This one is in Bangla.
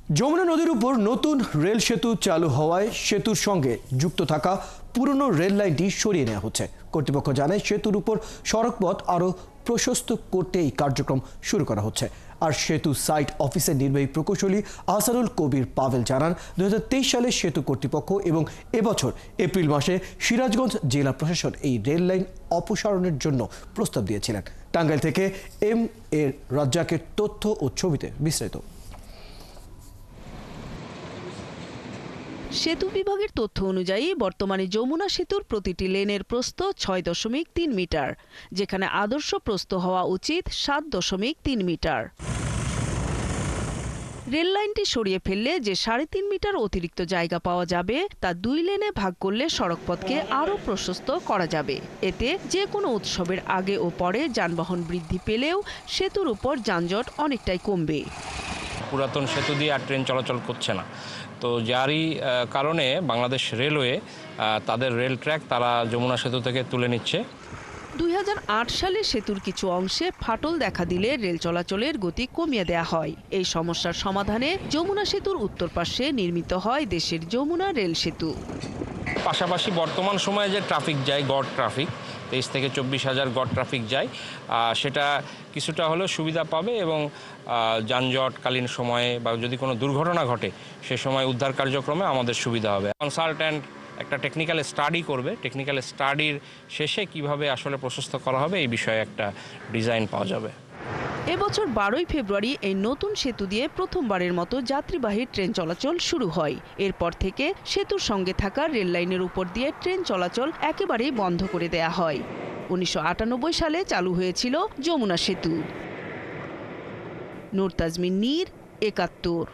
যমুনা নদীর উপর নতুন রেল সেতু চালু হওয়ায় সেতুর সঙ্গে যুক্ত থাকা পুরনো রেল লাইনটি সরিয়ে নেওয়া হচ্ছে। কর্তৃপক্ষ জানায় সেতুর উপর সড়কপথ আরও প্রশস্ত করতে এই কার্যক্রম শুরু করা হচ্ছে। আর সেতু সাইট অফিসের নির্বাহী প্রকৌশলী আহসানুল কবির পাভেল জানান, 2023 সালে সেতু কর্তৃপক্ষ এবং এবছর এপ্রিল মাসে সিরাজগঞ্জ জেলা প্রশাসন এই রেল লাইন অপসারণের জন্য প্রস্তাব দিয়েছিলেন। টাঙ্গাইল থেকে এম এর রাজ্জাকের তথ্য ও ছবিতে বিস্তারিত। সেতু বিভাগের তথ্য অনুযায়ী বর্তমানে যমুনা সেতুর প্রতিটি লেনের প্রস্থ 6.3 মিটার, যেখানে আদর্শ প্রস্থ হওয়া উচিত 7.3 মিটার। রেল লাইনটি সরিয়ে ফেললে যে 3.5 মিটার অতিরিক্ত জায়গা পাওয়া যাবে তা 2 লেনে ভাগ করলে সড়কপথকে আরও প্রশস্ত করা যাবে। এতে যে কোনো উৎসবের আগে ও পরে যানবাহন বৃদ্ধি পেলেও সেতুর উপর যানজট অনেকটাই কমবে। পুরাতন সেতু দিয়ে আর ট্রেন চলাচল করছে না, তো যারই কারণে বাংলাদেশ রেলওয়ে তাদের রেল ট্র্যাক তারা যমুনা সেতু থেকে তুলে নিচ্ছে। 2008 সালে সেতুর কিছু অংশে ফাটল দেখা দিলে রেল চলাচলের গতি কমিয়ে দেয়া হয়। এই সমস্যার সমাধানে যমুনা সেতুর উত্তর পাশে নির্মিত হয় দেশের যমুনা রেল সেতু। পাশাপাশি বর্তমান সময়ে যে ট্রাফিক যায়, গড় ট্রাফিক 23 থেকে 24,000 গড় ট্রাফিক যায়, সেটা কিছুটা হলেও সুবিধা পাবে এবং যানজটকালীন সময়ে বা যদি কোনো দুর্ঘটনা ঘটে সে সময় উদ্ধার কার্যক্রমে আমাদের সুবিধা হবে। কনসালট্যান্ট একটা টেকনিক্যাল স্টাডি করবে, টেকনিক্যাল স্টাডির শেষে কিভাবে আসলে প্রশস্ত করা হবে এই বিষয়ে একটা ডিজাইন পাওয়া যাবে। এবছর 12ই ফেব্রুয়ারি এই নতুন সেতু দিয়ে প্রথমবারের মতো যাত্রীবাহী ট্রেন চলাচল শুরু হয়। এরপর থেকে সেতুর সঙ্গে থাকা রেল লাইনের উপর দিয়ে ট্রেন চলাচল একেবারেই বন্ধ করে দেয়া হয়। 1998 সালে চালু হয়েছিল যমুনা সেতু। নূর তাজমিন নীর, 71।